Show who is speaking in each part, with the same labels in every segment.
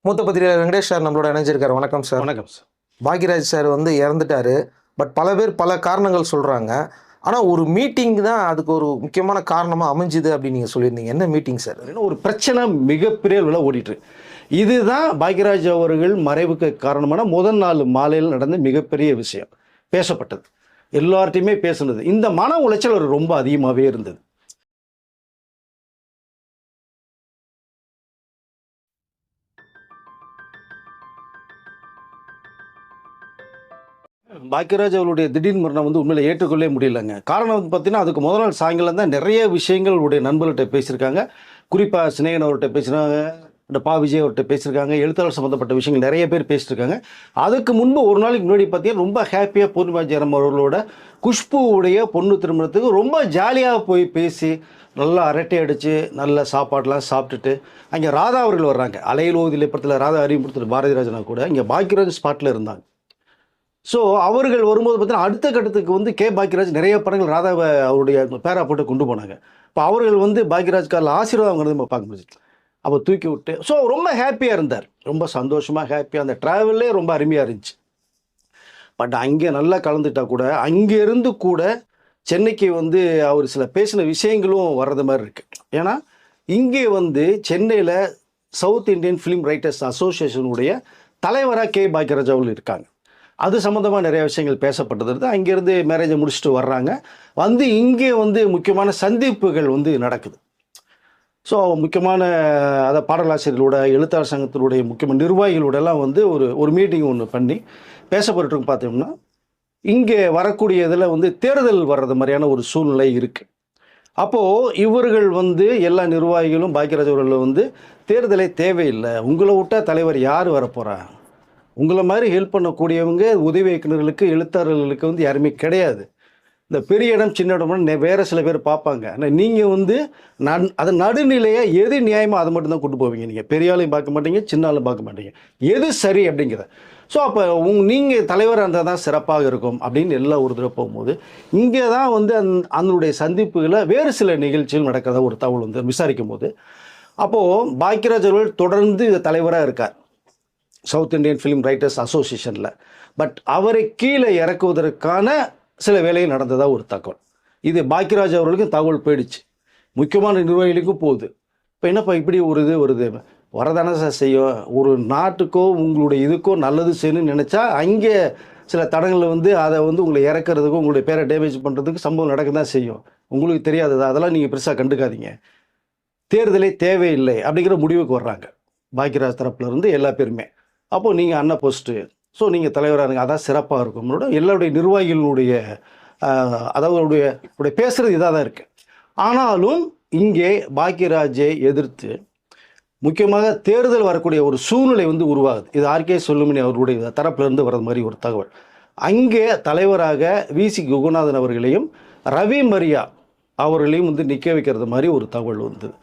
Speaker 1: மூத்த பத்திரிகையாளர் வெங்கடேஷ் சார் நம்மளோட இணைஞ்சிருக்காரு. வணக்கம் சார்.
Speaker 2: வணக்கம் சார்.
Speaker 1: பாக்யராஜ் சார் வந்து இறந்துட்டாரு. பட் பல பேர் பல காரணங்கள் சொல்றாங்க. ஆனா ஒரு மீட்டிங் தான் அதுக்கு ஒரு முக்கியமான காரணமா அமைஞ்சுது அப்படின்னு நீங்க சொல்லியிருந்தீங்க. என்ன மீட்டிங் சார்?
Speaker 2: ஒரு பிரச்சனை மிகப்பெரிய அளவில் ஓடிட்டு இருக்கு. இதுதான் பாக்யராஜ் அவர்கள் மறைவுக்கு காரணமான முதல் நாள் மாலையில் நடந்த மிகப்பெரிய விஷயம் பேசப்பட்டது. எல்லார்ட்டையுமே பேசுனது. இந்த மன உளைச்சல் ஒரு ரொம்ப அதிகமாகவே இருந்தது. பாக்யராஜ் அவருடைய திடீர் மரணம் வந்து உண்மையில ஏற்றுக்கொள்ளவே முடியலங்க. காரணம் வந்து பார்த்தீங்கன்னா, அதுக்கு முதல் நாள் சாயங்காலம் தான் நிறைய விஷயங்கள் அவருடைய நண்பர்கள்ட்ட பேசியிருக்காங்க. குறிப்பாக சினேகன் அவர்கிட்ட பேசினாங்க, இந்த பா விஜய் அவர்கிட்ட பேசியிருக்காங்க, எழுத்தாளர் சம்மந்தப்பட்ட விஷயங்கள் நிறைய பேர் பேசியிருக்காங்க. அதுக்கு முன்பு ஒரு நாளைக்கு முன்னாடி பார்த்தீங்கன்னா ரொம்ப ஹாப்பியாக பூர்ணிமா ஜெயராம் அவர்களோட குஷ்புவுடைய பொண்ணு திருமணத்துக்கு ரொம்ப ஜாலியாக போய் பேசி நல்லா அரட்டை அடித்து நல்ல சாப்பாடெலாம் சாப்பிட்டுட்டு அங்கே ராதா அவர்கள் வர்றாங்க. அலையில் ஓதிலை படத்தில் ராதா அறிமுகத்தில் பாரதிராஜனா கூட இங்கே பாக்யராஜ் ஸ்பாட்டில் இருந்தாங்க. ஸோ அவர்கள் வரும்போது பார்த்தீங்கன்னா அடுத்த கட்டத்துக்கு வந்து பாக்யராஜ் நிறைய படங்கள் ராதாவை அவருடைய பேரா போட்டு கொண்டு போனாங்க. இப்போ அவர்கள் வந்து பாக்யராஜ் காலில் ஆசீர்வாதம் நம்ம பார்க்க முடியுது. அப்போ தூக்கி விட்டு ஸோ ரொம்ப ஹாப்பியாக இருந்தார். ரொம்ப சந்தோஷமாக ஹாப்பியாக அந்த ட்ராவல்லே ரொம்ப அருமையாக இருந்துச்சு. பட் அங்கே நல்லா கலந்துட்டா கூட அங்கேருந்து கூட சென்னைக்கு வந்து அவர் சில பேசின விஷயங்களும் வர்றது மாதிரி இருக்குது. ஏன்னா இங்கே வந்து சென்னையில் சவுத் இந்தியன் ஃபிலிம் ரைட்டர்ஸ் அசோசியேஷனுடைய தலைவராக பாக்யராஜ் அவர்கள் இருக்காங்க. அது சம்மந்தமாக நிறைய விஷயங்கள் பேசப்பட்டது. அங்கேருந்து மேரேஜை முடிச்சுட்டு வர்றாங்க. வந்து இங்கே வந்து முக்கியமான சந்திப்புகள் வந்து நடக்குது. ஸோ முக்கியமான அதை பாடலாசிரியர்களோட எழுத்தாளர் சங்கத்தினுடைய முக்கியமான நிர்வாகிகளோடலாம் வந்து ஒரு மீட்டிங் ஒன்று பண்ணி பேசப்பட்டு பார்த்தோம்னா, இங்கே வரக்கூடிய இதில் வந்து தேர்தல் வர்றது மாதிரியான ஒரு சூழ்நிலை இருக்குது. அப்போது இவர்கள் வந்து எல்லா நிர்வாகிகளும் பாக்யராஜ் அவர்கள் வந்து தேர்தலே தேவையில்லை, உங்களை விட்டால் தலைவர் யார் வரப்போகிறா, உங்களை மாதிரி ஹெல்ப் பண்ணக்கூடியவங்க உதவி இயக்குநர்களுக்கு எழுத்தாளர்களுக்கு வந்து யாருமே கிடையாது. இந்த பெரிய இடம் சின்ன இடம்னு வேறு சில பேர் பார்ப்பாங்க. ஆனால் நீங்கள் வந்து அதை நடுநிலையாக எது நியாயமோ அதை மட்டும்தான் கொண்டு போவீங்க. நீங்கள் பெரிய ஆளையும் பார்க்க மாட்டீங்க, சின்ன ஆளும் பார்க்க மாட்டீங்க, எது சரி அப்படிங்கிற. ஸோ அப்போ நீங்கள் தலைவராக இருந்தால் தான் சிறப்பாக இருக்கும் அப்படின்னு எல்லாம் ஒரு தடவை போகும்போது இங்கே தான் வந்து அதனுடைய சந்திப்புகளை வேறு சில நிகழ்ச்சிகள் நடக்கிறதா ஒரு தகவல் வந்து விசாரிக்கும் போது, அப்போது பாக்யராஜ் அவர்கள் தொடர்ந்து தலைவராக இருக்கார் சவுத் இந்தியன் ஃபிலிம் ரைட்டர்ஸ் அசோசியேஷனில். பட் அவரை கீழே இறக்குவதற்கான சில வேலைகள் நடந்ததாக ஒரு தகவல். இது பாக்யராஜ் அவர்களுக்கும் தகவல் போயிடுச்சு, முக்கியமான நிர்வாகிகளுக்கும் போகுது. இப்போ என்னப்பா இப்படி ஒரு இது வருது, வரதானே சார் செய்யும். ஒரு நாட்டுக்கோ உங்களுடைய இதுக்கோ நல்லது செய்யணும்னு நினச்சா அங்கே சில தடங்களில் வந்து அதை வந்து உங்களை இறக்குறதுக்கும் உங்களுடைய பேரை டேமேஜ் பண்ணுறதுக்கு சம்பவம் நடக்க தான் செய்யும். உங்களுக்கு தெரியாதது அதெல்லாம் நீங்கள் பெருசாக கண்டுக்காதீங்க, தேர்தலே தேவையில்லை அப்படிங்கிற முடிவுக்கு வர்றாங்க பாக்யராஜ் தரப்புல இருந்து எல்லா பேருமே. அப்போது நீங்கள் அண்ணா போஸ்ட்டு, ஸோ நீங்கள் தலைவராக இருங்க, அதான் சிறப்பாக இருக்கும். எல்லாருடைய நிர்வாகிகளுடைய அதாவது அவருடைய பேசுகிறது இதாக தான் இருக்குது. ஆனாலும் இங்கே பாக்யராஜை எதிர்த்து முக்கியமாக தேர்தல் வரக்கூடிய ஒரு சூழ்நிலை வந்து உருவாகுது. இது ஆர்கே செல்லுமணி அவருடைய தரப்பிலிருந்து வர்றது மாதிரி ஒரு தகவல். அங்கே தலைவராக விசி குகநாதன் அவர்களையும் ரவி மரியா அவர்களையும் வந்து நிற்க வைக்கிறது மாதிரி ஒரு தகவல் வந்தது.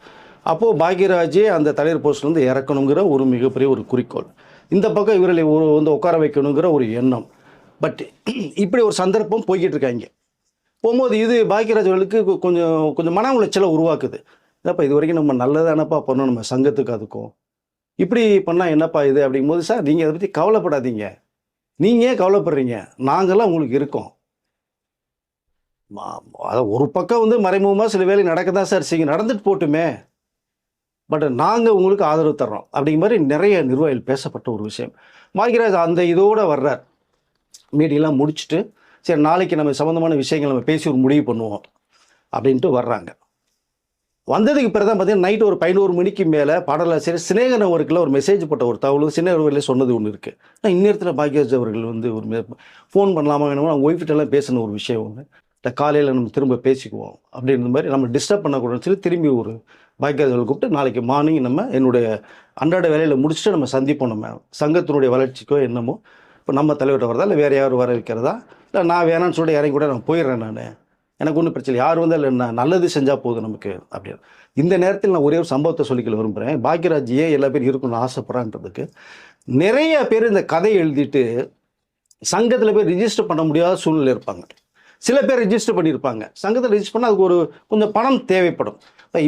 Speaker 2: அப்போது பாக்யராஜே அந்த தலைவர் போஸ்ட் வந்து இறக்கணுங்கிற ஒரு மிகப்பெரிய ஒரு குறிக்கோள். இந்த பக்கம் இவர்களை வந்து உட்கார வைக்கணுங்கிற ஒரு எண்ணம். பட் இப்படி ஒரு சந்தர்ப்பம் போய்கிட்டு இருக்காங்க. போகும்போது இது பாக்யராஜ் அவர்களுக்கு கொஞ்சம் மன உளைச்சலை உருவாக்குது. என்னப்பா இது வரைக்கும் நம்ம நல்லதானப்பா பண்ணோம் நம்ம சங்கத்துக்கு, அதுக்கும் இப்படி பண்ணால் என்னப்பா இது அப்படிங்கும்போது, சார் நீங்கள் அதை பற்றி கவலைப்படாதீங்க, நீங்கள் ஏன் கவலைப்படுறீங்க, நாங்கள்லாம் உங்களுக்கு இருக்கோம். அதை ஒரு பக்கம் வந்து மறைமுகமாக சில வேலை நடக்க தான் சார் செய்யுங்க, நடந்துட்டு போட்டுமே, பட் நாங்கள் உங்களுக்கு ஆதரவு தர்றோம் அப்படிங்கிற மாதிரி நிறைய நிர்வாகிகள் பேசப்பட்ட ஒரு விஷயம். பாக்யராஜ் அந்த இதோடு வர்றார். மீட்டிங்லாம் முடிச்சுட்டு சரி நாளைக்கு நம்ம சம்மந்தமான விஷயங்கள் நம்ம பேசி ஒரு முடிவு பண்ணுவோம் அப்படின்ட்டு வர்றாங்க. வந்ததுக்கு பிறகு தான் பார்த்தீங்கன்னா நைட்டு ஒரு 11 மணிக்கு மேலே பாடலாசிரியர் சினேகன் அவருக்குள்ள ஒரு மெசேஜ் போட்ட ஒரு தகவல் சினேகன் சொன்னது ஒன்று இருக்குது. ஆனால் இந்நேரத்தில் பாக்யராஜ் அவர்கள் வந்து ஒரு ஃபோன் பண்ணலாமா வேணுமோ அவங்க ஒய்ஃப்கிட்டலாம் பேசின ஒரு விஷயம் ஒன்று, இல்லை காலையில் நம்ம திரும்ப பேசிக்குவோம் அப்படின்ற மாதிரி நம்ம டிஸ்டர்ப் பண்ணக்கூடாதுன்னு சொல்லி திரும்பி ஒரு பாக்யராஜ் அவர்கள் கூப்பிட்டு நாளைக்கு மார்னிங் நம்ம என்னுடைய அன்றாட வேலையில் முடிச்சுட்டு நம்ம சந்திப்போம், நம்ம சங்கத்தினுடைய வளர்ச்சிக்கோ என்னமோ, இப்போ நம்ம தலைவர்கிட்ட வரதா இல்லை வேறு யாரும் வர வைக்கிறதா, இல்லை நான் வேணான்னு சொல்லிட்டு இறங்கி கூட நான் போயிடுறேன், நான் எனக்கு ஒன்றும் பிரச்சனை, யார் வந்தால் இல்லை நான் நல்லது செஞ்சால் போதும் நமக்கு அப்படின்னு. இந்த நேரத்தில் நான் ஒரே ஒரு சம்பவத்தை சொல்லிக்கல விரும்புகிறேன். பாக்யராஜ் ஏன் எல்லா பேரும் இருக்கணும்னு ஆசைப்படுறான்றதுக்கு, நிறைய பேர் இந்த கதையை எழுதிட்டு சங்கத்தில் போய் ரிஜிஸ்டர் பண்ண முடியாத சூழ்நிலை இருப்பாங்க. சில பேர் ரிஜிஸ்டர் பண்ணியிருப்பாங்க, சங்கத்தில் ரிஜிஸ்டர் பண்ணால் அதுக்கு கொஞ்சம் பணம் தேவைப்படும்.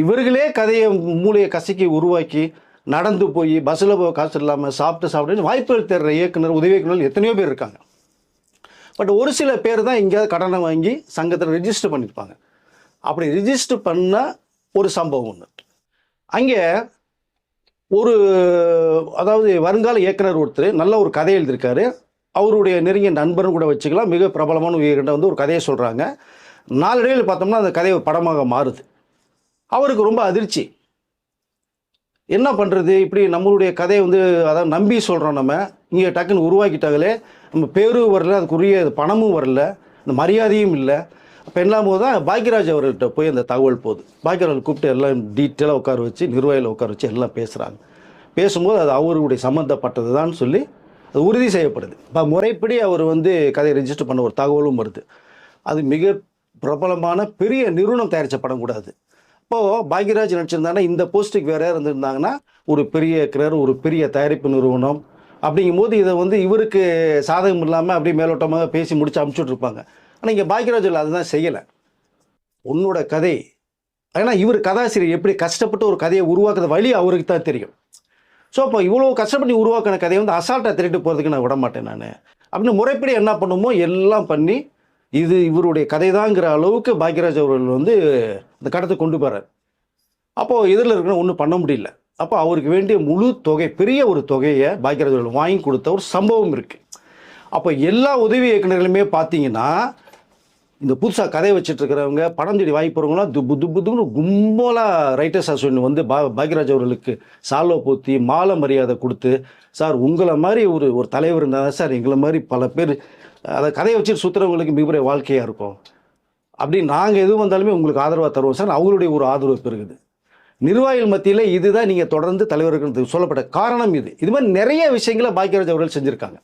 Speaker 2: இவர்களே கதையை மூளையை கசக்கி உருவாக்கி நடந்து போய் பஸ்ஸில் போய் காசு இல்லாமல் சாப்பிட்டு வாய்ப்புகள் தேடுற இயக்குனர் உதவி இயக்குனர் எத்தனையோ பேர் இருக்காங்க. பட் ஒரு சில பேர் தான் எங்கேயாவது கடனை வாங்கி சங்கத்தில் ரிஜிஸ்டர் பண்ணியிருப்பாங்க. அப்படி ரிஜிஸ்டர் பண்ண ஒரு சம்பவம் ஒன்று. அங்கே ஒரு அதாவது வருங்கால இயக்குனர் ஒருத்தர் நல்ல ஒரு கதை எழுதியிருக்காரு. அவருடைய நெருங்கிய நண்பரும் கூட வச்சுக்கலாம். மிக பிரபலமான உயிர்கிட்ட வந்து ஒரு கதையை சொல்கிறாங்க. நாளடைவில் பார்த்தோம்னா அந்த கதை ஒரு படமாக மாறுது. அவருக்கு ரொம்ப அதிர்ச்சி. என்ன பண்ணுறது, இப்படி நம்மளுடைய கதையை வந்து அதாவது நம்பி சொல்கிறோம், நம்ம இங்கே டக்குன்னு உருவாக்கிட்டாங்களே, நம்ம பேரும் வரல, அதுக்குரிய பணமும் வரல, இந்த மரியாதையும் இல்லை. அப்போ எல்லாம் போது தான் பாக்யராஜ் அவர்கிட்ட போய் அந்த தகவல் போகுது. பாக்யராஜ் கூப்பிட்டு எல்லாம் டீட்டெயிலாக உட்கார வச்சு நிர்வாகியில் உட்கார வச்சு எல்லாம் பேசுகிறாங்க. பேசும்போது அது அவருடைய சம்மந்தப்பட்டது தான் சொல்லி அது உறுதி செய்யப்படுது. இப்போ முறைப்படி அவர் வந்து கதையை ரெஜிஸ்டர் பண்ண ஒரு தகவலும் வருது. அது மிக பிரபலமான பெரிய நிறுவனம் தயாரித்த படம் கூட அது. இப்போது பாக்யராஜ் நடிச்சிருந்தாங்கன்னா இந்த போஸ்ட்டுக்கு வேறு யார் இருந்திருந்தாங்கன்னா ஒரு பெரிய கிரர், ஒரு பெரிய தயாரிப்பு நிறுவனம் அப்படிங்கும்போது இதை வந்து இவருக்கு சாதகம் இல்லாமல் அப்படியே மேலோட்டமாக பேசி முடிச்சு அமுச்சுட்ருப்பாங்க. ஆனால் இங்கே பாக்யராஜில் அதுதான் செய்யலை. உன்னோட கதை, ஏன்னா இவர் கதாசிரியர் எப்படி கஷ்டப்பட்டு ஒரு கதையை உருவாக்குற வழி அவருக்கு தான் தெரியும். ஸோ அப்போ இவ்வளோ கஷ்டப்பட்டு உருவாக்கின கதையை வந்து அசால்ட்டாக திருட்டு போகிறதுக்கு நான் விட மாட்டேன் நான் அப்படின்னு முறைப்படி என்ன பண்ணுமோ எல்லாம் பண்ணி இது இவருடைய கதை தாங்கிற அளவுக்கு பாக்யராஜ் அவர்கள் வந்து இந்த கடத்தை கொண்டு போகிறார். அப்போது இதில் இருக்கிற ஒன்றும் பண்ண முடியல. அப்போ அவருக்கு வேண்டிய முழு தொகை, பெரிய ஒரு தொகையை பாக்யராஜ் அவர்கள் வாங்கி கொடுத்த ஒரு சம்பவம் இருக்குது. அப்போ எல்லா உதவி இயக்குநர்களுமே பார்த்தீங்கன்னா இந்த புதுசாக கதை வச்சுட்டு இருக்கிறவங்க, படம் தேடி வாய்ப்புறவங்களாம் துப்புன்னு கும்பலாக ரைட்டர்ஸ் அசோசியேஷன் வந்து பாக்யராஜ் அவர்களுக்கு சால்வை போற்றி மாலை மரியாதை கொடுத்து, சார் உங்களை மாதிரி ஒரு தலைவர் இருந்தால் சார் எங்களை மாதிரி பல பேர் அதை கதையை வச்சுட்டு சுற்றுறவங்களுக்கு மிகப்பெரிய வாழ்க்கையாக இருக்கும், அப்படி நாங்கள் எதுவும் வந்தாலுமே உங்களுக்கு ஆதரவாக தருவோம் சார். அவங்களுடைய ஒரு ஆதரவு பெருகுது. நிர்வாகிகள் மத்தியில் இதுதான் நீங்கள் தொடர்ந்து தலைவர்கள் சொல்லப்பட்ட காரணம். இது மாதிரி நிறைய விஷயங்களை பாக்யராஜ் அவர்கள் செஞ்சுருக்காங்க.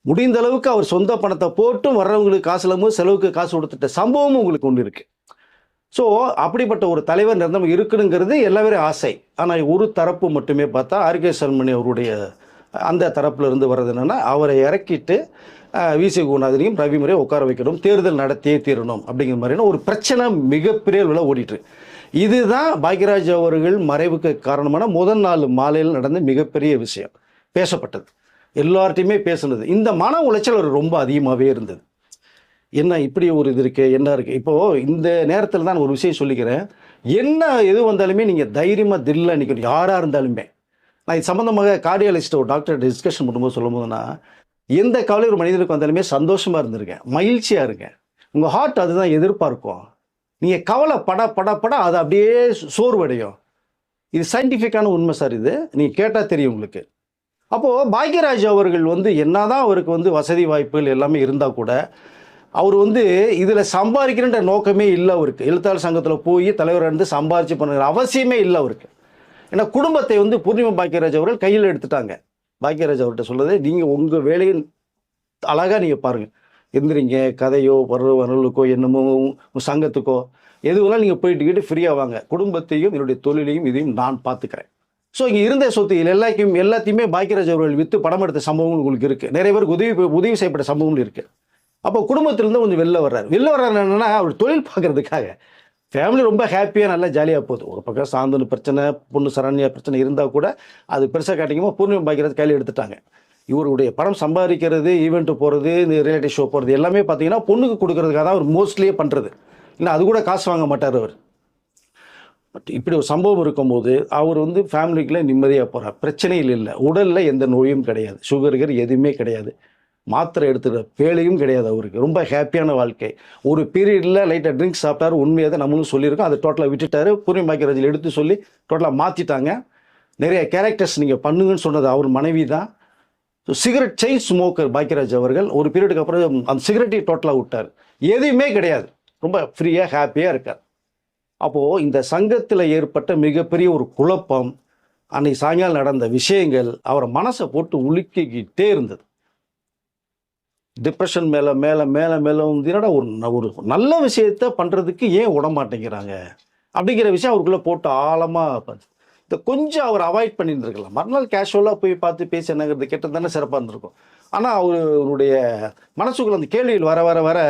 Speaker 2: முடிந்த அளவுக்கு அவர் சொந்த பணத்தை போட்டும் வர்றவங்களுக்கு காசு இல்லாமல் செலவுக்கு காசு கொடுத்துட்ட சம்பவமும் உங்களுக்கு ஒன்று இருக்குது. ஸோ அப்படிப்பட்ட ஒரு தலைவர் நிரந்தரம் இருக்கணுங்கிறது எல்லாரும் ஆசை. ஆனால் ஒரு தரப்பு மட்டுமே பார்த்தா ஆர்கே சல்மணி அவருடைய அந்த தரப்பில் இருந்து வர்றது என்னென்னா அவரை இறக்கிட்டு விசி குணாதிரியும் ரவிமுறையை உட்கார வைக்கணும், தேர்தல் நடத்தியே தீரணும் அப்படிங்கிற மாதிரியான ஒரு பிரச்சனை மிகப்பெரிய அளவில் ஓடிட்டு. இதுதான் பாக்யராஜ் அவர்கள் மறைவுக்கு காரணமான முதல் நாள் மாலையில் நடந்த மிகப்பெரிய விஷயம், பேசப்பட்டது, எல்லார்ட்டையுமே பேசுனது. இந்த மன உளைச்சல் ஒரு ரொம்ப அதிகமாகவே இருந்தது. என்ன இப்படி ஒரு இது இருக்குது, என்ன இருக்குது. இப்போது இந்த நேரத்தில் தான் ஒரு விஷயம் சொல்லிக்கிறேன். என்ன எது வந்தாலுமே நீங்கள் தைரியமாக தில்ல நிற்கணும், யாராக இருந்தாலுமே. நான் இது சம்மந்தமாக கார்டியாலஜிஸ்ட் ஒரு டாக்டர் டிஸ்கஷன் பண்ணும்போது சொல்லும் போதுன்னா, எந்த கவலை ஒரு மனிதனுக்கு வந்தாலுமே சந்தோஷமாக இருந்திருக்கேன், மகிழ்ச்சியாக இருங்க. உங்கள் ஹார்ட் அதுதான் எதிர்பார்க்கும். நீங்கள் கவலை பட அது அப்படியே சோர்வடையும். இது சயின்டிஃபிக்கான உண்மை சார். இது நீங்கள் கேட்டால் தெரியும் உங்களுக்கு. அப்போது பாக்யராஜ் அவர்கள் வந்து என்னதான் அவருக்கு வந்து வசதி வாய்ப்புகள் எல்லாமே இருந்தால் கூட அவர் வந்து இதில் சம்பாதிக்கிறன்ற நோக்கமே இல்லை அவருக்கு. எழுத்தாளர் சங்கத்தில் போய் தலைவர் இருந்து சம்பாரிச்சு பண்ணுற அவசியமே இல்லை அவருக்கு. ஏன்னா குடும்பத்தை வந்து பூர்ணிமா பாக்யராஜ் அவர்கள் கையில் எடுத்துட்டாங்க. பாக்யராஜ் அவர்கிட்ட சொல்லுறது, நீங்கள் உங்கள் வேலையை அழகாக நீங்கள் பாருங்கள், எந்திரிங்க, கதையோ வரலுக்கோ என்னமோ சங்கத்துக்கோ எதுவெல்லாம் நீங்கள் போயிட்டுக்கிட்டு ஃப்ரீயாக வாங்க, குடும்பத்தையும் என்னுடைய தொழிலையும் இதையும் நான் பார்த்துக்கிறேன். ஸோ இங்கே இருந்த சொத்து எல்லாத்தையுமே பாக்யராஜ் அவர்கள் விற்று படம் எடுத்த சம்பவங்கள் உங்களுக்கு இருக்குது. நிறைய பேருக்கு உதவி செய்யப்பட்ட சம்பவங்கள் இருக்குது. அப்போ குடும்பத்திலேருந்து கொஞ்சம் வெளில வர்றாரு என்னென்னா அவர் தொழில் பார்க்குறதுக்காக. ஃபேமிலி ரொம்ப ஹாப்பியாக நல்லா ஜாலியாக போகுது. ஒரு பக்கம் சாந்தனு பிரச்சனை, பொண்ணு சரண்யா பிரச்சனை இருந்தால் கூட அது பெருசாக காட்டிக்குமோ பூர்ணிமா பாக்யராஜ் கையில் எடுத்துட்டாங்க. இவருடைய படம் சம்பாதிக்கிறது, ஈவெண்ட்டு போகிறது, இந்த ரியாலிட்டி ஷோ போகிறது எல்லாமே பார்த்தீங்கன்னா பொண்ணுக்கு கொடுக்கறதுக்காக தான் அவர் மோஸ்ட்லியே பண்ணுறது. இல்லை அது கூட காசு வாங்க மாட்டார் அவர். பட் இப்படி ஒரு சம்பவம் இருக்கும்போது அவர் வந்து ஃபேமிலிக்குள்ளே நிம்மதியாக போகிறார், பிரச்சனைகள் இல்லை, உடலில் எந்த நோயும் கிடையாது, சுகர் எதுவுமே கிடையாது, மாத்திரை எடுத்துகிற வேலையும் கிடையாது அவருக்கு. ரொம்ப ஹாப்பியான வாழ்க்கை. ஒரு பீரியடில் லைட்டாக ட்ரிங்க்ஸ் சாப்பிட்டாரு, உண்மையாக தான் நம்மளும் சொல்லியிருக்கோம். அதை டோட்டலாக விட்டுட்டார். பூர்ணிமா பாக்யராஜில் எடுத்து சொல்லி டோட்டலாக மாற்றிட்டாங்க. நிறைய கேரக்டர்ஸ் நீங்கள் பண்ணுங்கன்னு சொன்னது அவர் மனைவி தான். So cigarette chain smoker Bhagyaraj அவர்கள் ஒரு பீரியடுக்கு அப்புறம் அந்த சிகரெட்டையும் டோட்டலாக விட்டார். எதுவுமே கிடையாது, ரொம்ப ஃப்ரீயாக ஹாப்பியாக இருக்கார். அப்போது இந்த சங்கத்தில் ஏற்பட்ட மிகப்பெரிய ஒரு குழப்பம், அன்னைக்கு சாயங்காலம் நடந்த விஷயங்கள் அவரை மனசை போட்டு உலுக்கிக்கிட்டே இருந்தது. டிப்ரெஷன் மேலே மேலே மேலே மேலே என்னடா ஒரு நல்ல விஷயத்த பண்ணுறதுக்கு ஏன் விட மாட்டேங்கிறாங்க அப்படிங்கிற விஷயம் அவருக்குள்ளே போட்டு ஆழமாக இதை கொஞ்சம் அவர் அவாய்ட் பண்ணியிருந்துருக்கலாம். மறுநாள் கேஷுவலாக போய் பார்த்து பேசி என்னங்கிறது கேட்டது தானே சிறப்பாக இருந்திருக்கும். ஆனால் அவருடைய மனசுக்குள்ள அந்த கேள்விகள் வர வர வர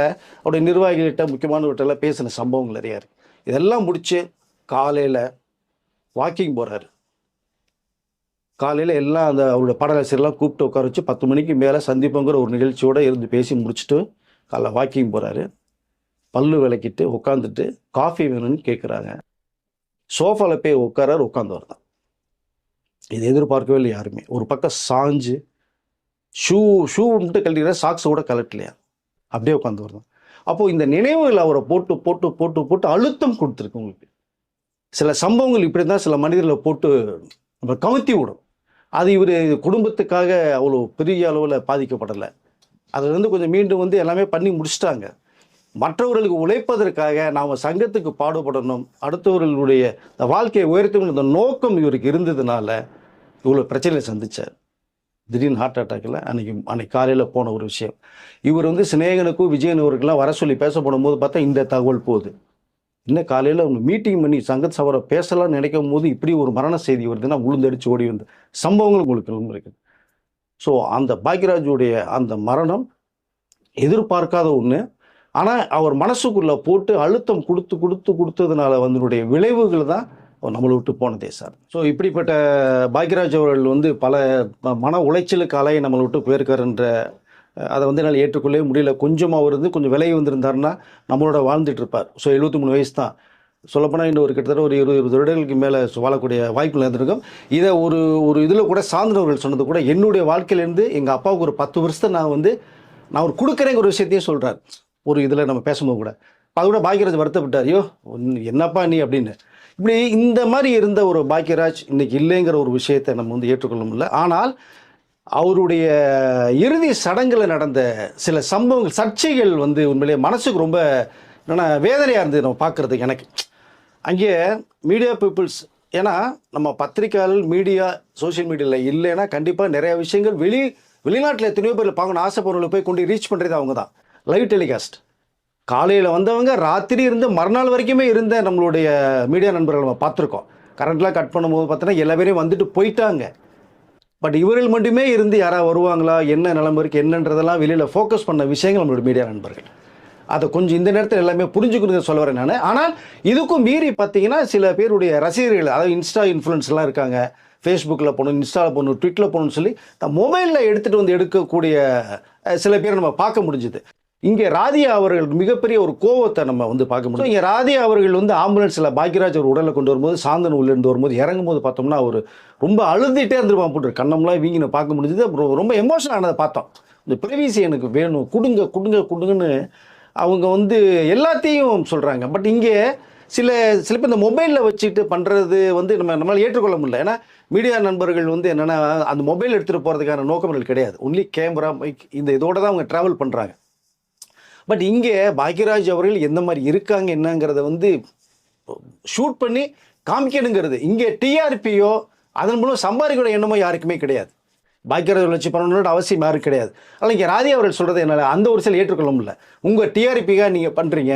Speaker 2: அவருடைய நிர்வாகிகள்கிட்ட முக்கியமானவர்கிட்டலாம் பேசின சம்பவங்கள் நிறையா இருக்குது. இதெல்லாம் முடித்து காலையில் வாக்கிங் போகிறாரு. காலையில் எல்லாம் அந்த அவருடைய பாடலாசிரியர்லாம் கூப்பிட்டு உட்கார வச்சு 10 மணிக்கு மேலே சந்திப்புங்கிற ஒரு நிகழ்ச்சியோடு இருந்து பேசி முடிச்சுட்டு காலைல வாக்கிங் போகிறாரு. பல்லு விளக்கிட்டு உட்காந்துட்டு காஃபி வேணும்னு கேட்குறாங்க. சோஃபாவில் போய் உட்காராரு, உட்காந்து வரதான். இது எதிர்பார்க்கவே இல்லை யாருமே. ஒரு பக்கம் சாஞ்சு ஷூ மட்டும் கழட்டிக்கிற, சாக்ஸ் கூட கலட்டலையா, அப்படியே உட்காந்து வரதான். அப்போது இந்த நினைவுகள் அவரை போட்டு போட்டு போட்டு போட்டு அழுத்தம் கொடுத்துருக்கு உங்களுக்கு. சில சம்பவங்கள் இப்படி தான் சில மனிதர்களை போட்டு நம்ம கமுத்தி விடும். அது இவர் குடும்பத்துக்காக அவ்வளோ பெரிய அளவில் பாதிக்கப்படலை. அதுலேருந்து கொஞ்சம் மீண்டும் வந்து எல்லாமே பண்ணி முடிச்சிட்டாங்க. மற்றவர்களுக்கு உழைப்பதற்காக நாம் சங்கத்துக்கு பாடுபடணும், அடுத்தவர்களுடைய வாழ்க்கையை உயர்த்தணும், இந்த நோக்கம் இவருக்கு இருந்ததுனால இவ்வளோ பிரச்சனையை சந்தித்தார். திடீர்னு ஹார்ட் அட்டாக்கில் அன்னைக்கு காலையில் போன ஒரு விஷயம். இவர் வந்து சிநேகனுக்கும் விஜயன் இவருக்கெல்லாம் வர சொல்லி பேச போடும்போது பார்த்தா இந்த தகவல் போகுது. இன்னும் காலையில் அவங்க மீட்டிங் பண்ணி சங்கத் சவரை பேசலாம்னு நினைக்கும் போது இப்படி ஒரு மரண செய்தி வருதுன்னா உளுந்தடிச்சு ஓடி வந்து சம்பவங்கள் உங்களுக்கு இருக்குது. ஸோ அந்த பாக்யராஜுடைய அந்த மரணம் எதிர்பார்க்காத ஒன்று. ஆனால் அவர் மனசுக்குள்ளே போட்டு அழுத்தம் கொடுத்ததுனால வந்தனுடைய விளைவுகள் தான் நம்மளை விட்டு போனதே சார். ஸோ இப்படிப்பட்ட பாக்யராஜ் அவர்கள் வந்து பல மன உளைச்சலுக்கு ஆளாகி நம்மளை விட்டு போயிருக்காருன்ற அதை வந்து என்னால் ஏற்றுக்கொள்ளவே முடியல. கொஞ்சமாக அவர் வந்து கொஞ்சம் விலகி வந்திருந்தாருன்னா நம்மளோட வாழ்ந்துட்டு இருப்பார். ஸோ 73 வயசு தான். சொல்லப்போனால் இன்னும் ஒரு கிட்டத்தட்ட ஒரு 20 வருடங்களுக்கு மேலே வாழக்கூடிய வாய்ப்புகள் இருந்திருக்கும். இதை ஒரு இதில் கூட சார்ந்தவர்கள் சொன்னது கூட என்னுடைய வாழ்க்கையிலேருந்து எங்கள் அப்பாவுக்கு ஒரு 10 வருஷத்தை நான் ஒரு கொடுக்குறேங்கிற ஒரு விஷயத்தையும் சொல்கிறார். ஒரு இதில் நம்ம பேசும்போது கூட அது கூட பாக்யராஜ் வருத்தப்பட்டார். ஐயோ என்னப்பா நீ அப்படின்னு. இப்படி இந்த மாதிரி இருந்த ஒரு பாக்யராஜ் இன்னைக்கு இல்லைங்கிற ஒரு விஷயத்தை நம்ம வந்து ஏற்றுக்கொள்ள முடியல. ஆனால் அவருடைய இறுதி சடங்கில் நடந்த சில சம்பவங்கள், சர்ச்சைகள் வந்து உண்மையிலேயே மனசுக்கு ரொம்ப என்னென்னா வேதனையாக இருந்தது நம்ம பார்க்குறதுக்கு. எனக்கு அங்கே மீடியா பீப்புள்ஸ், ஏன்னா நம்ம பத்திரிக்கையாளர், மீடியா, சோஷியல் மீடியாவில் இல்லைன்னா கண்டிப்பாக நிறைய விஷயங்கள் வெளிநாட்டில் எத்தனையோ பேர் பார்க்கணும் ஆசைப்படுறவங்களை போய் கொண்டு ரீச் பண்ணுறது அவங்க தான். லைவ் டெலிகாஸ்ட் காலையில் வந்தவங்க ராத்திரி இருந்து மறுநாள் வரைக்குமே இருந்த நம்மளுடைய மீடியா நண்பர்கள் நம்ம பார்த்துருக்கோம். கரண்ட்லாம் கட் பண்ணும்போது பார்த்தோன்னா எல்லா பேரையும் வந்துட்டு போயிட்டாங்க. பட் இவர்கள் மட்டுமே இருந்து யாராவது வருவாங்களா, என்ன நிலைமை இருக்குது என்னன்றதெல்லாம் வெளியில் ஃபோக்கஸ் பண்ண விஷயங்கள் நம்மளோட மீடியா நண்பர்கள். அதை கொஞ்சம் இந்த நேரத்தில் எல்லாமே புரிஞ்சுக்கணுங்க சொல்ல வரேன் நான். ஆனால் இதுக்கும் மீறி பார்த்தீங்கன்னா சில பேருடைய ரசிகர்கள், அதாவது இன்ஸ்டா இன்ஃப்ளூயன்ஸ்லாம் இருக்காங்க, ஃபேஸ்புக்கில் போகணும், இன்ஸ்டாவில் போகணும், ட்விட்டரில் போகணும்னு சொல்லி மொபைலில் எடுத்துகிட்டு வந்து எடுக்கக்கூடிய சில பேரை நம்ம பார்க்க முடிஞ்சுது. இங்கே ராதியா அவர்கள் மிகப்பெரிய ஒரு கோவத்தை நம்ம வந்து பார்க்க முடியும். இங்கே ராதியா அவர்கள் வந்து ஆம்புலன்ஸில் பாக்யராஜ் ஒரு உடலை கொண்டு வரும்போது, சாந்தன் உள்ளேருந்து வரும்போது, இறங்கும்போது பார்த்தோம்னா அவர் ரொம்ப அழுதுகிட்டே இருந்துருப்பான் போட்டு, கண்ணம்லாம் வீங்கின பார்க்க முடிஞ்சது. அப்புறம் ரொம்ப எமோஷனல் ஆனதை பார்த்தோம். இந்த பிரைவசி எனக்கு வேணும், கொடுங்கன்னு அவங்க வந்து எல்லாத்தையும் சொல்கிறாங்க. பட் இங்கே சில பேர் இந்த மொபைலில் வச்சுட்டு பண்ணுறது வந்து நம்மளால் ஏற்றுக்கொள்ள முடியல. ஏன்னா மீடியா நண்பர்கள் வந்து என்னென்னா அந்த மொபைல் எடுத்துகிட்டு போகிறதுக்கான நோக்கங்கள் கிடையாது. ஒன்லி கேமரா, மைக், இந்த இதோடு தான் அவங்க ட்ராவல் பண்ணுறாங்க. பட் இங்கே பாக்யராஜ் அவர்கள் எந்த மாதிரி இருக்காங்க என்னங்கிறத வந்து ஷூட் பண்ணி காமிக்கணுங்கிறது இங்கே டிஆர்பியோ அதன் மூலம் சம்பாதிக்கிற எண்ணமோ யாருக்குமே கிடையாது. பாக்யராஜ் வச்சு பண்ணணுன்ற அவசியம் யாரும் கிடையாது. ஆனால் இங்கே ராதியா அவர்கள் சொல்கிறது என்னால் அந்த ஒரு சில ஏற்றுக்கொள்ள முடியல. உங்கள் டிஆர்பிக்காக நீங்கள் பண்ணுறீங்க,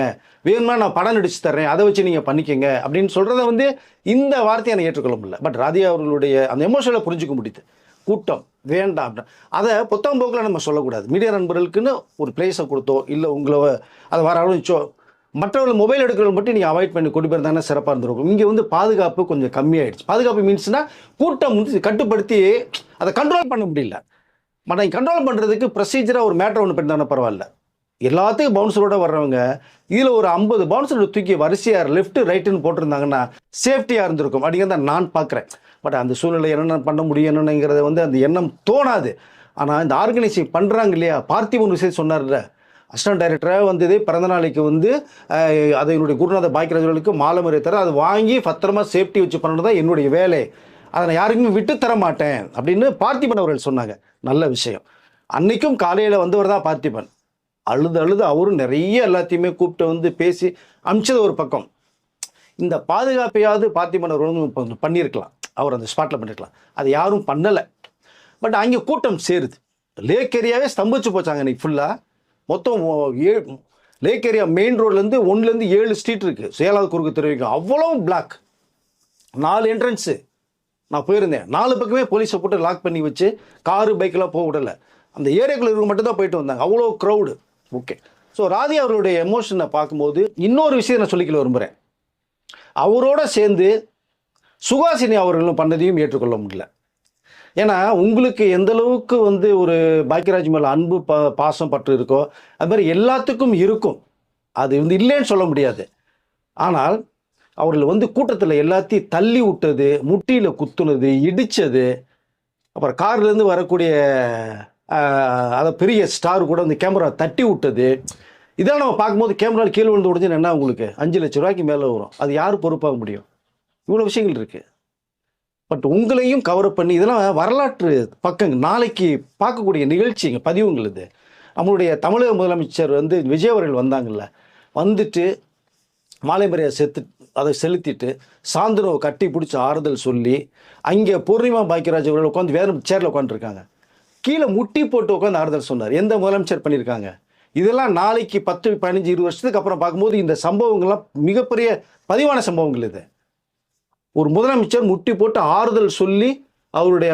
Speaker 2: வேணுமா நான் படம் நடிச்சு தர்றேன், அதை வச்சு நீங்கள் பண்ணிக்கங்க அப்படின்னு சொல்கிறத வந்து இந்த வார்த்தையை எனக்கு ஏற்றுக்கொள்ள முடியல. பட் ராதியா அவர்களுடைய அந்த எமோஷனலை புரிஞ்சுக்க முடியுது. கூட்டம் வேண்டாம், அதை புத்தகம் போக்கில் நம்ம சொல்லக்கூடாது. மீடியா நண்பர்களுக்குன்னு ஒரு பிளேஸை கொடுத்தோ இல்லை உங்களை அதை வர ஆரம்பிச்சோ மற்றவர்கள் மொபைல் எடுக்கிறவங்க மட்டும் நீங்கள் அவாய்ட் பண்ணி கொண்டு போயிருந்தாங்கன்னா சிறப்பாக இருந்திருக்கும். இங்கே வந்து பாதுகாப்பு கொஞ்சம் கம்மியாயிடுச்சு. பாதுகாப்பு மீன்ஸ்னால் கூட்டம் வந்து கட்டுப்படுத்தி அதை கண்ட்ரோல் பண்ண முடியல. பட் கண்ட்ரோல் பண்ணுறதுக்கு ப்ரொசீஜராக ஒரு மேட்டர் ஒன்று பண்ணிட்டாங்கன்னா பரவாயில்ல. எல்லாத்துக்கும் பவுன்சரோட வர்றவங்க இதில் ஒரு 50 பவுன்சரோட தூக்கி வரிசையாக லெஃப்ட் ரைட்டுன்னு போட்டிருந்தாங்கன்னா சேஃப்டியாக இருந்திருக்கும் அப்படிங்கிறத நான் பார்க்குறேன். பட் அந்த சூழ்நிலை என்னென்ன பண்ண முடியும் என்னங்கிறத வந்து அந்த எண்ணம் தோணாது. ஆனால் இந்த ஆர்கனைசிங் பண்ணுறாங்க இல்லையா, பார்த்திபன் விஷயம் சொன்னார்ல, அசிஸ்டன்ட் டைரக்டராக வந்ததே பிறந்த நாளைக்கு வந்து அதனுடைய குருநாத பாக்யராஜர்களுக்கு மாலை முறை தர அதை வாங்கி பத்திரமா சேஃப்டி வச்சு பண்ணணும் தான் என்னுடைய வேலை, அதை நான் யாருக்குமே விட்டு தர மாட்டேன் அப்படின்னு பார்த்திபன் அவர்கள் சொன்னாங்க. நல்ல விஷயம். அன்னைக்கும் காலையில் வந்தவர் தான் பார்த்திபன். அழுது அவரும் நிறைய எல்லாத்தையுமே கூப்பிட்டு வந்து பேசி அமிச்சது ஒரு பக்கம். இந்த பாதுகாப்பையாவது பார்த்திபன் அவர்கள் பண்ணியிருக்கலாம், அவர் அந்த ஸ்பாட்டில் பண்ணியிருக்கலாம். அது யாரும் பண்ணலை. பட் அங்கே கூட்டம் சேருது. லேக் ஏரியாவே ஸ்தம்பிச்சு போச்சாங்க இன்னைக்கு ஃபுல்லாக. மொத்தம் லேக் ஏரியா மெயின் ரோட்லேருந்து 1லேருந்து 7 ஸ்ட்ரீட் இருக்குது. சேலாவது குறுக்கு தெரிவிக்கும் அவ்வளோ பிளாக். 4 என்ட்ரன்ஸு நான் போயிருந்தேன். 4 பக்கமே போலீஸை போட்டு லாக் பண்ணி வச்சு காரு பைக்கெலாம் போக விடலை. அந்த ஏரியாக்குள்ள இருக்க மட்டும் தான் போயிட்டு வந்தாங்க. அவ்வளோ க்ரௌடு. ஓகே. ஸோ ராதி அவருடைய எமோஷனை பார்க்கும்போது இன்னொரு விஷயம் நான் சொல்லிக்கல விரும்புகிறேன். அவரோட சேர்ந்து சுகாசினி அவர்களும் பண்ணதையும் ஏற்றுக்கொள்ள முடியல. ஏன்னா உங்களுக்கு எந்த அளவுக்கு வந்து ஒரு பாக்கியராஜ் மேலே அன்பு பாசம் பற்று இருக்கோ அது மாதிரி எல்லாத்துக்கும் இருக்கும். அது வந்து இல்லைன்னு சொல்ல முடியாது. ஆனால் அவர்கள் வந்து கூட்டத்தில் எல்லாத்தையும் தள்ளி விட்டது, முட்டியில் குத்துனது, இடித்தது, அப்புறம் கார்லேருந்து வரக்கூடிய அதை பெரிய ஸ்டார் கூட அந்த கேமரா தட்டி விட்டது, இதெல்லாம் நம்ம பார்க்கும்போது கேமராவில் கீழே விழுந்து உடஞ்சுன்னு என்ன உங்களுக்கு 5 லட்ச ரூபாய்க்கு மேலே வரும். அது யார் பொறுப்பாக முடியும்? இவ்வளோ விஷயங்கள் இருக்குது. பட் உங்களையும் கவர் பண்ணி இதெல்லாம் வரலாற்று பக்கங்கள், நாளைக்கு பார்க்கக்கூடிய நிகழ்ச்சிங்க, பதிவுங்கள் இது. நம்மளுடைய தமிழக முதலமைச்சர் வந்து விஜய் அவர்கள் வந்தாங்கல்ல, வந்துட்டு மாலை மரியாதை அதை செலுத்திட்டு சாந்தனுவை கட்டி பிடிச்சி ஆறுதல் சொல்லி, அங்கே பூர்ணிமா பாக்கியராஜ் அவர்கள் உட்காந்து வேறு சேரில் உட்காந்துருக்காங்க, கீழே முட்டி போட்டு உட்காந்து ஆறுதல் சொன்னார். எந்த முதலமைச்சர் பண்ணியிருக்காங்க? இதெல்லாம் நாளைக்கு 10, 15, 20 வருஷத்துக்கு அப்புறம் பார்க்கும்போது இந்த சம்பவங்கள்லாம் மிகப்பெரிய பதிவான சம்பவங்கள். இது ஒரு முதலமைச்சர் முட்டி போட்டு ஆறுதல் சொல்லி அவருடைய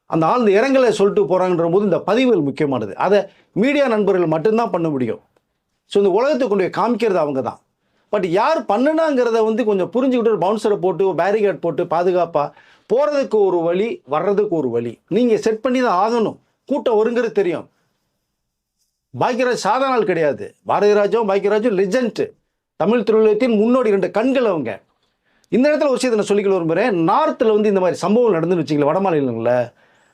Speaker 2: அந்த ஆழ்ந்த இரங்கலை சொல்லிட்டு போகிறாங்கன்ற போது இந்த பதிவுகள் முக்கியமானது. அதை மீடியா நண்பர்கள் மட்டும்தான் பண்ண முடியும். ஸோ இந்த உலகத்தை கொண்டு போய் காமிக்கிறது அவங்க தான். பட் யார் பண்ணுனாங்கிறத வந்து கொஞ்சம் புரிஞ்சுக்கிட்டு ஒரு பவுன்சரை போட்டு பேரிகேட் போட்டு பாதுகாப்பாக போகிறதுக்கு ஒரு வழி, வர்றதுக்கு ஒரு வழி நீங்கள் செட் பண்ணி தான் ஆகணும். கூட்டம் வருங்கிறது தெரியும். பாக்கியராஜ் சாதாரண ஆள் கிடையாது. பாரதிராஜும் பாக்கியராஜும் லெஜண்ட், தமிழ் திரையுலகத்தின் முன்னோடி 2 கண்கள் அவங்க. இந்த இடத்துல ஒரு விஷயத்தை நான் சொல்லிக்கல விரும்புகிறேன். நார்த்தில் வந்து இந்த மாதிரி சம்பவம் நடந்துன்னு வச்சிங்களேன், வட மாநிலங்களில்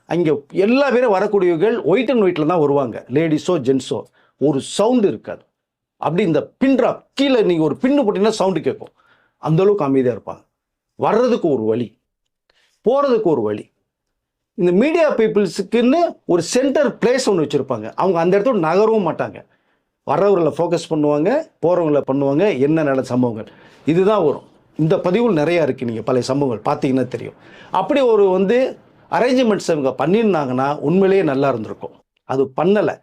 Speaker 2: அங்கே எல்லா பேரும் வரக்கூடியவர்கள் ஒயிட் அண்ட் ஒயிட்டில் தான் வருவாங்க, லேடிஸோ ஜென்ஸோ. ஒரு சவுண்டு இருக்காது. அப்படி இந்த பின் ட்ராப் கீழே நீங்கள் ஒரு பின்னு போட்டிங்கன்னா சவுண்டு கேட்கும். அந்தளவுக்கு அமைதியாக இருப்பாங்க. வர்றதுக்கு ஒரு வழி, போகிறதுக்கு ஒரு வழி. இந்த மீடியா பீப்புள்ஸுக்குன்னு ஒரு சென்டர் பிளேஸ் ஒன்று வச்சுருப்பாங்க. அவங்க அந்த இடத்துல நகரவும் மாட்டாங்க. வர்றவர்களை ஃபோக்கஸ் பண்ணுவாங்க, போகிறவங்களை பண்ணுவாங்க. என்ன நடந்த சம்பவங்கள் இதுதான் வரும். இந்த பதிவுகள் நிறையா இருக்குது. நீங்கள் பழைய சம்பவங்கள் பார்த்தீங்கன்னா தெரியும். அப்படி ஒரு வந்து அரேஞ்ச்மெண்ட்ஸ் அவங்க பண்ணியிருந்தாங்கன்னா உண்மையிலேயே நல்லா இருந்திருக்கும். அது பண்ணலை.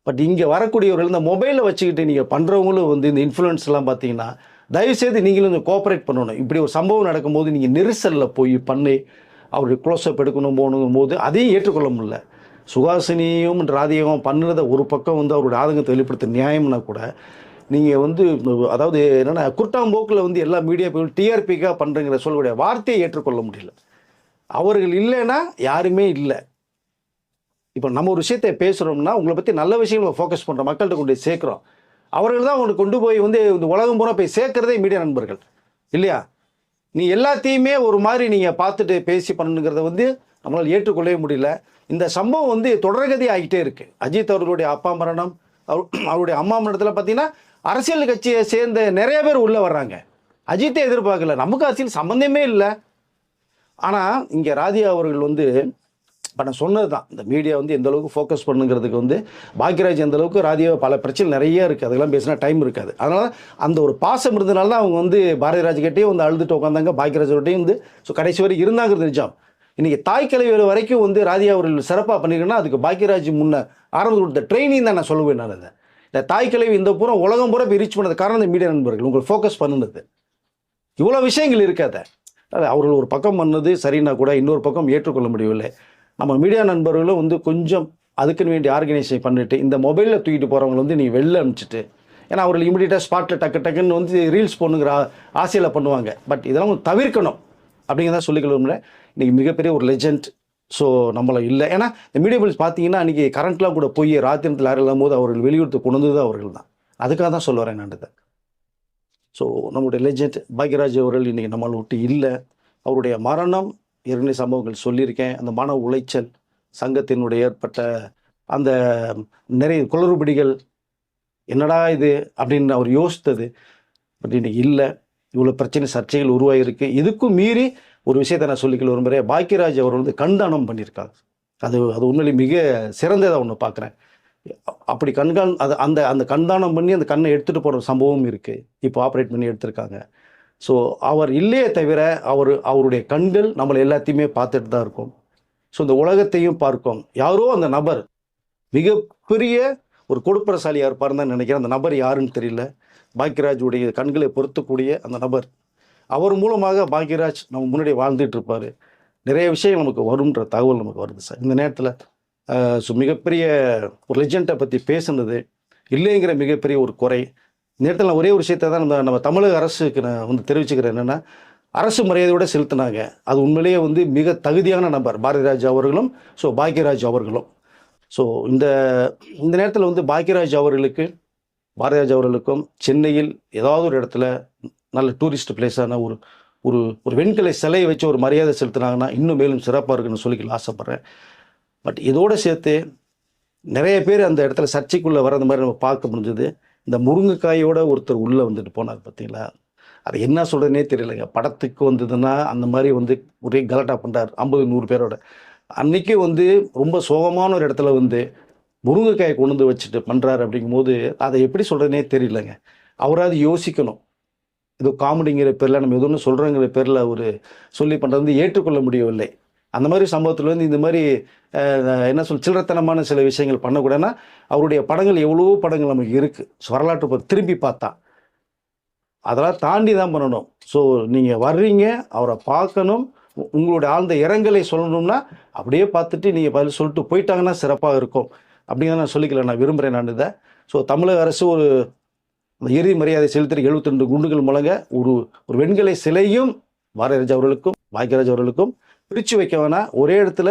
Speaker 2: பட் இங்கே வரக்கூடியவர்கள் இந்த மொபைலை வச்சுக்கிட்டு நீங்கள் பண்ணுறவங்களும் வந்து இந்த இன்ஃப்ளூயன்ஸ்லாம் பார்த்தீங்கன்னா தயவுசெய்து நீங்களும் இந்த கோஆப்ரேட் பண்ணணும். இப்படி ஒரு சம்பவம் நடக்கும்போது நீங்கள் நெரிசலில் போய் பண்ணி அவருடைய க்ளோஸ்அப் எடுக்கணும் போகணும் போது அதையும் ஏற்றுக்கொள்ள முடியல. சுகாசினியும் ராதிகாவும் பண்ணுறத ஒரு பக்கம் வந்து அவருடைய ஆதங்கத்தை வெளிப்படுத்த நியாயம்னா கூட நீங்கள் வந்து அதாவது என்னென்னா குர்ட்டாம்போக்கில் வந்து எல்லா மீடியா டிஆர்பிக்காக பண்ணுறங்கிற சொல்லக்கூடிய வார்த்தையை ஏற்றுக்கொள்ள முடியல. அவர்கள் இல்லைன்னா யாருமே இல்லை. இப்போ நம்ம ஒரு விஷயத்தை பேசுகிறோம்னா உங்களை பற்றி நல்ல விஷயங்களை ஃபோக்கஸ் பண்ணுறோம், மக்கள்கிட்ட கொண்டு போய் சேர்க்குறோம். அவர்கள் தான் அவங்களுக்கு கொண்டு போய் வந்து இந்த உலகம் பூரா போய் சேர்க்குறதே மீடியா நண்பர்கள் இல்லையா? நீ எல்லாத்தையுமே ஒரு மாதிரி நீங்கள் பார்த்துட்டு பேசி பண்ணுங்கிறத வந்து நம்மளால் ஏற்றுக்கொள்ளவே முடியல. இந்த சம்பவம் வந்து தொடர்கதி ஆகிட்டே இருக்குது. அஜித் அவர்களுடைய அப்பா மரணம், அவருடைய அம்மா மரணத்தில் பார்த்தீங்கன்னா அரசியல் கட்சியை சேர்ந்த நிறைய பேர் உள்ளே வர்றாங்க. அஜித்தை எதிர்பார்க்கல, நமக்கு அரசியல் சம்மந்தமே இல்லை. ஆனால் இங்கே ராதிகா அவர்கள் வந்து இப்போ நான் சொன்னது தான், இந்த மீடியா வந்து எந்த அளவுக்கு ஃபோக்கஸ் பண்ணுங்கிறதுக்கு வந்து பாக்கியராஜ் எந்த அளவுக்கு ராதிகா பல பிரச்சனை நிறைய இருக்குது, அதெல்லாம் பேசினா டைம் இருக்காது. அதனால் அந்த ஒரு பாசம் இருந்ததுனால தான் அவங்க வந்து பாரதிராஜ்கிட்டையும் வந்து அழுதுட்டு உட்காந்தாங்க, பாக்கியராஜோடையும் வந்து ஸோ கடைசி வரை இருந்தாங்கிறது நிஜம். இன்றைக்கி தாய் கலைவர் வரைக்கும் வந்து ராதிகா அவர்கள் சிறப்பாக பண்ணியிருக்கேன்னா அதுக்கு பாக்கியராஜ் முன்னே ஆரம்பத்தில் கொடுத்த ட்ரைனிங் தான் நான் சொல்லுவேன். நான் அதை இந்த தாய் கலைவி இந்த பூரா உலகம் பூரா போய் ரீச் பண்ணது காரணம் இந்த மீடியா நண்பர்கள் உங்களுக்கு ஃபோக்கஸ் பண்ணுனது. இவ்வளோ விஷயங்கள் இருக்காத அவர்கள் ஒரு பக்கம் பண்ணது சரின்னா கூட இன்னொரு பக்கம் ஏற்றுக்கொள்ள முடியவில்லை. நம்ம மீடியா நண்பர்களும் வந்து கொஞ்சம் அதுக்குன்னு வேண்டிய ஆர்கனைசேஷன் பண்ணிவிட்டு இந்த மொபைலில் தூக்கிட்டு போகிறவங்க வந்து நீ வெளில அனுப்பிச்சிட்டு, ஏன்னா அவர்கள் இமீடியட்டாக ஸ்பாட்டில் டக்குன்னு வந்து ரீல்ஸ் போடணுங்கிற ஆசையில் பண்ணுவாங்க. பட் இதெல்லாம் கொஞ்சம் தவிர்க்கணும் அப்படிங்கிறத சொல்லிக்கொள்ள. இன்றைக்கி மிகப்பெரிய ஒரு லெஜண்ட். ஸோ நம்மளை இல்லை, ஏன்னா இந்த மீடியா பில்ஸ் பார்த்தீங்கன்னா அன்றைக்கி கரண்ட்லாம் கூட போய் ராத்திரத்தில் யாரெல்லாம் போது அவர்கள் வெளியூர்த்து கொண்டு வந்தது அவர்கள் தான். அதுக்காக தான் சொல்ல வரேன் நான். ஸோ நம்மளுடைய லெஜண்ட் பாக்கியராஜ் அவர்கள் இன்றைக்கி நம்மளை விட்டு இல்லை. அவருடைய மரணம் ஏற்கனவே சம்பவங்கள் சொல்லியிருக்கேன். அந்த மன உளைச்சல், சங்கத்தினுடைய ஏற்பட்ட அந்த நிறைய குளறுபடிகள், என்னடா இது அப்படின்னு அவர் யோசித்தது. பட் இன்றைக்கி இல்லை. இவ்வளோ பிரச்சனை சர்ச்சைகள் உருவாகிருக்கு. இதுக்கும் மீறி ஒரு விஷயத்தை நான் சொல்லிக்கல விரும்புகிறேன். பாக்கியராஜ் அவர் வந்து கண்தானம் பண்ணியிருக்காங்க. அது உண்மையிலே மிக சிறந்ததாக ஒன்று பார்க்குறேன். அப்படி அந்த கண்தானம் பண்ணி அந்த கண்ணை எடுத்துகிட்டு போகிற சம்பவம் இருக்குது. இப்போ ஆப்ரேட் பண்ணி எடுத்திருக்காங்க. ஸோ அவர் இல்லையே தவிர அவருடைய கண்கள் நம்மளை எல்லாத்தையுமே பார்த்துட்டு தான் இருக்கும். ஸோ இந்த உலகத்தையும் பார்க்கும். யாரோ அந்த நபர் மிகப்பெரிய ஒரு கொடுப்பரசாலியாக இருப்பார்னு தான் நினைக்கிறேன். அந்த நபர் யாருன்னு தெரியல. பாக்கியராஜுடைய கண்களை பொருத்தக்கூடிய அந்த நபர், அவர் மூலமாக பாக்கியராஜ் நம்ம முன்னாடி வாழ்ந்துட்டு இருப்பார். நிறைய விஷயம் நமக்கு வரும்ன்ற தகவல் நமக்கு வருது சார் இந்த நேரத்தில். ஸோ மிகப்பெரிய ஒரு லெஜெண்டை பற்றி பேசுனது இல்லைங்கிற மிகப்பெரிய ஒரு குறை. இந்த நேரத்தில் நான் ஒரே ஒரு விஷயத்தை தான் நம்ம தமிழக அரசுக்கு நான் வந்து தெரிவிச்சுக்கிறேன். என்னென்னா அரசு மரியாதையோட செலுத்தினாங்க. அது உண்மையிலேயே வந்து மிக தகுதியான நபர் பாரதிராஜா அவர்களும், ஸோ பாக்யராஜ் அவர்களும். ஸோ இந்த இந்த நேரத்தில் வந்து பாக்யராஜ் அவர்களுக்கும் சென்னையில் ஏதாவது ஒரு இடத்துல நல்ல டூரிஸ்ட் பிளேஸான ஒரு ஒரு ஒரு வெண்கலை சிலையை வச்சு ஒரு மரியாதை செலுத்தினாங்கன்னா இன்னும் மேலும் சிறப்பாக இருக்குன்னு சொல்லிக்கல ஆசைப்பட்றேன். பட் இதோடு சேர்த்து நிறைய பேர் அந்த இடத்துல சர்ச்சைக்குள்ளே வர்றது மாதிரி நம்ம பார்க்க முடிஞ்சது. இந்த முருங்கைக்காயோட ஒருத்தர் உள்ளே வந்துட்டு போனார் பார்த்தீங்களா, அது என்ன சொல்கிறதுனே தெரியலைங்க. படத்துக்கு வந்ததுன்னா அந்த மாதிரி வந்து ஒரே கலாட்டா பண்ணுறார் 50-100 பேரோட. அன்றைக்கி வந்து ரொம்ப சோகமான ஒரு இடத்துல வந்து முருங்கைக்காயை கொண்டு வந்து வச்சுட்டு பண்ணுறாரு. அப்படிங்கும்போது அதை எப்படி சொல்கிறதுனே தெரியலைங்க. அவராது யோசிக்கணும். ஏதோ காமெடிங்கிற பேரில் நம்ம எதுவும் சொல்கிறோங்கிற பேரில் அவர் சொல்லி பண்ணுறது வந்து ஏற்றுக்கொள்ள முடியவில்லை. அந்த மாதிரி சம்பவத்தில் வந்து இந்த மாதிரி என்ன சில்லறத்தனமான சில விஷயங்கள் பண்ணக்கூடாதுன்னா, அவருடைய படங்கள் எவ்வளோ படங்கள் நமக்கு இருக்குது வரலாற்று திரும்பி பார்த்தா அதெல்லாம் தாண்டி தான் பண்ணணும். ஸோ நீங்கள் வர்றீங்க, அவரை பார்க்கணும், உங்களுடைய ஆழ்ந்த இரங்கலை சொல்லணும்னா அப்படியே பார்த்துட்டு நீங்கள் பதில் சொல்லிட்டு போயிட்டாங்கன்னா சிறப்பாக இருக்கும் அப்படிங்கிறத நான் சொல்லிக்கல, நான் விரும்புகிறேன். நான் இதை தமிழக அரசு ஒரு இறுதி மரியாதை செலுத்தி 72 குண்டுகள் முழங்க ஒரு வெண்கலை சிலையும் பாரதிராஜா அவர்களுக்கும் பாக்யராஜ் அவர்களுக்கும் பிரித்து வைக்க வேணாம், ஒரே இடத்துல.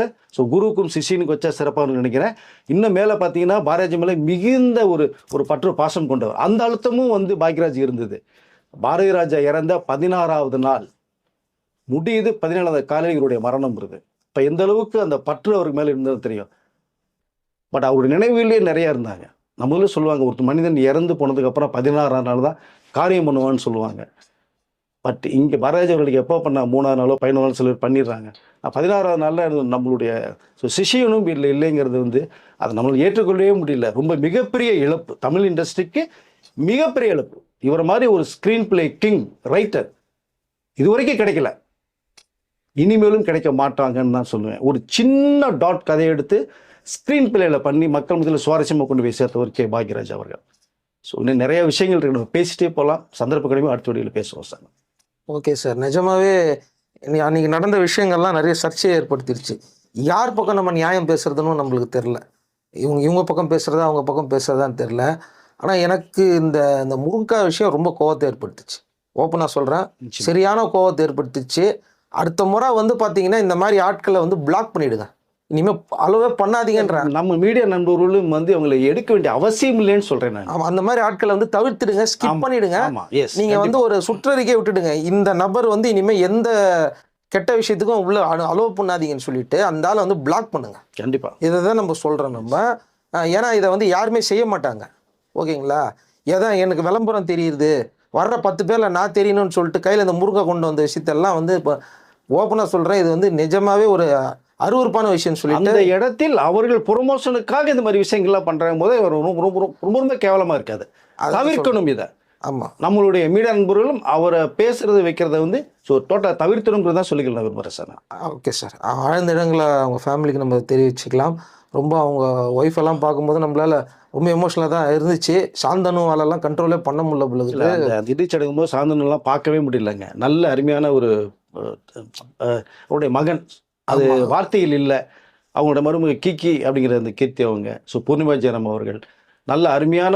Speaker 2: குருவுக்கும் சிஷியனுக்கு வச்சா சிறப்பாக நினைக்கிறேன். இன்னும் மேலே பார்த்தீங்கன்னா பாரதிராஜா மேலே மிகுந்த ஒரு பற்று பாசம் கொண்டவர். அந்த அழுத்தமும் வந்து பாக்யராஜ் இருந்தது. பாரதிராஜா இறந்த 16வது நாள் முடியுது, 17வது காலையில் இவருடைய மரணம் வருது. இப்போ எந்த அளவுக்கு அந்த பற்று அவருக்கு மேலே இருந்தது தெரியும். பட் அவருடைய நினைவுகளே நிறையா இருந்தாங்க. நம்மளும் சொல்லுவாங்க, ஒரு மனிதன் இறந்து போனதுக்கப்புறம் 16ஆம் நாள் தான் காரியம் பண்ணுவான்னு சொல்லுவாங்க. பட் இங்கே பாரதிராஜா அவர்களுக்கு எப்போ பண்ணால் 3ஆவது நாளோ 11 நாள் சிலர் பண்ணிடுறாங்க. 16ஆவது நாளில் நம்மளுடைய சிஷியனும் வீட்டில் இல்லைங்கிறது வந்து அதை நம்மளால் ஏற்றுக்கொள்ளவே முடியல. ரொம்ப மிகப்பெரிய இழப்பு, தமிழ் இண்டஸ்ட்ரிக்கு மிகப்பெரிய இழப்பு. இவரை மாதிரி ஒரு ஸ்க்ரீன் பிளே கிங் ரைட்டர் இதுவரைக்கும் கிடைக்கல, இனிமேலும் கிடைக்க மாட்டாங்கன்னு தான் சொல்லுவேன். ஒரு சின்ன டாட் கதையை எடுத்து ஸ்க்ரீன் பிளேயில் பண்ணி மக்கள் மத்தியில் சுவாரஸ்யமாக கொண்டு போய் சேர்த்தவர் கே பாக்யராஜ் அவர்கள். ஸோ இன்னும் நிறைய விஷயங்கள் இருக்கு, நம்ம பேசிட்டே போகலாம். சந்தர்ப்ப கிடைக்கும் அடுத்த வீடியோவில் பேசுவோம் சார்.
Speaker 1: ஓகே சார், நிஜமாவே அன்றைக்கி நடந்த விஷயங்கள்லாம் நிறைய சர்ச்சையை ஏற்படுத்திடுச்சு. யார் பக்கம் நம்ம நியாயம் பேசுறதுன்னு நம்மளுக்கு தெரில. இவங்க பக்கம் பேசுகிறதா அவங்க பக்கம் பேசுகிறதான்னு தெரில. ஆனால் எனக்கு இந்த முருங்கைக்காய் விஷயம் ரொம்ப கோவத்தை ஏற்படுத்துச்சு. ஓப்பனாக சொல்கிறேன், சரியான கோவத்தை ஏற்படுத்துச்சு. அடுத்த முறை வந்து பார்த்தீங்கன்னா இந்த மாதிரி ஆட்களை வந்து பிளாக் பண்ணிவிடுங்க, இனிமேல் அளவே பண்ணாதீங்கன்ற.
Speaker 2: நம்ம மீடியா நண்பர்களும் வந்து அவங்களை எடுக்க வேண்டிய அவசியம் இல்லைன்னு சொல்கிறேன் நான்.
Speaker 1: ஆமாம், அந்த மாதிரி ஆட்களை வந்து தவிர்த்துடுங்க, ஸ்கிப் பண்ணிவிடுங்க. நீங்கள் வந்து ஒரு சுற்றறிக்கை விட்டுடுங்க, இந்த நபர் வந்து இனிமேல் எந்த கெட்ட விஷயத்துக்கும் உள்ள அலோவ் பண்ணாதீங்கன்னு சொல்லிட்டு அந்த ஆளை வந்து பிளாக் பண்ணுங்க.
Speaker 2: கண்டிப்பாக
Speaker 1: இதை தான் நம்ம சொல்கிறோம் நம்ம. ஏன்னா இதை வந்து யாருமே செய்ய மாட்டாங்க. ஓகேங்களா, ஏதான் எனக்கு விளம்பரம் தெரியுது, வர்ற 10 பேரில் நான் தெரியணும்னு சொல்லிட்டு கையில் இந்த முருங்கை கொண்டு வந்த விஷயத்தெல்லாம் வந்து இப்போ ஓப்பனாக சொல்கிறேன், இது வந்து நிஜமாவே ஒரு அருவருப்பான விஷயம் சொல்லிட்டு
Speaker 2: அந்த இடத்தில் அவர்கள் ப்ரொமோஷனுக்காக இந்த மாதிரி விஷயங்கள்லாம் பண்ணுறாங்க போது ரொம்ப கேவலமாக இருக்காது, தவிர்க்கணும் இதை.
Speaker 1: ஆமாம்,
Speaker 2: நம்மளுடைய மீடியா நண்பர்களும் அவரை பேசுறது வைக்கிறத வந்து டோட்டலாக தவிர்த்தணுங்கிறது தான் சொல்லிக்கலாம் விரும்புகிறேன் சார்.
Speaker 1: ஓகே சார், ஆழ்ந்த இடங்களை அவங்க ஃபேமிலிக்கு நம்ம தெரிவிச்சுக்கலாம். ரொம்ப அவங்க ஒய்ஃப் எல்லாம் பார்க்கும்போது நம்மளால ரொம்ப எமோஷனலாக தான் இருந்துச்சு. சாந்தனுவாலெல்லாம் கண்ட்ரோலே பண்ண முடியல பொழுது.
Speaker 2: அந்த இடிச்சடங்கும் போது சாந்தனுலாம் பார்க்கவே முடியலங்க. நல்ல அருமையான அவருடைய மகன், அது வார்த்தையில் இல்லை, அவங்களோட மருமக கீக்கி அப்படிங்கிற அந்த கீர்த்தி அவங்க. பூர்ணிமா ஜெயராம் அவர்கள் நல்ல அருமையான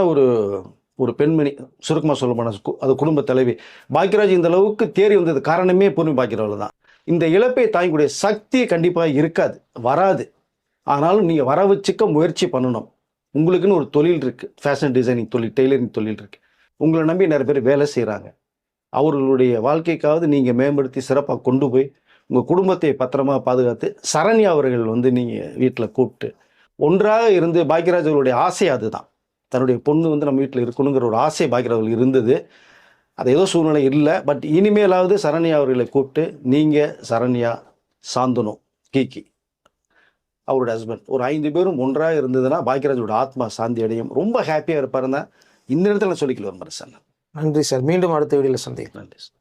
Speaker 2: ஒரு பெண்மணி, சுருக்கமாக சொல்ல போனால் அது குடும்ப தலைவி. பாக்யராஜ் இந்த அளவுக்கு தேறி வந்தது காரணமே பூர்ணிமா பாக்யராஜ் தான். இந்த இழப்பை தாங்கக்கூடிய சக்தி கண்டிப்பாக இருக்காது, வராது. ஆனாலும் நீங்கள் வர வச்சுக்க முயற்சி பண்ணணும். உங்களுக்குன்னு ஒரு தொழில் இருக்குது, ஃபேஷன் டிசைனிங் தொழில், டெய்லரிங் தொழில் இருக்குது. உங்களை நம்பி நிறைய பேர் வேலை செய்கிறாங்க. அவர்களுடைய வாழ்க்கைக்காவது நீங்கள் மேம்படுத்தி சிறப்பாக கொண்டு போய் உங்கள் குடும்பத்தை பத்திரமா பாதுகாத்து சரண்யா அவர்கள் வந்து நீங்கள் வீட்டில் கூப்பிட்டு ஒன்றாக இருந்து, பாக்யராஜ் அவர்களுடைய ஆசை அதுதான், தன்னுடைய பொண்ணு வந்து நம்ம வீட்டில் இருக்கணுங்கிற ஒரு ஆசை பாக்யராஜ் இருந்தது. அது ஏதோ சூழ்நிலை இல்லை. பட் இனிமேலாவது சரண்யா அவர்களை கூப்பிட்டு நீங்கள், சரண்யா, சாந்தனு, கீக்கி அவரோட ஹஸ்பண்ட் ஒரு 5 பேரும் ஒன்றாக இருந்ததுன்னா பாக்யராஜோட ஆத்மா சாந்தி அடையும். ரொம்ப ஹாப்பியாக இருப்பாருன்னா இந்த இடத்துல சொல்லிக்கல சார்.
Speaker 1: நன்றி சார், மீண்டும் அடுத்த வீடியோவில் சந்திக்கலாம்.
Speaker 2: நன்றி சார்.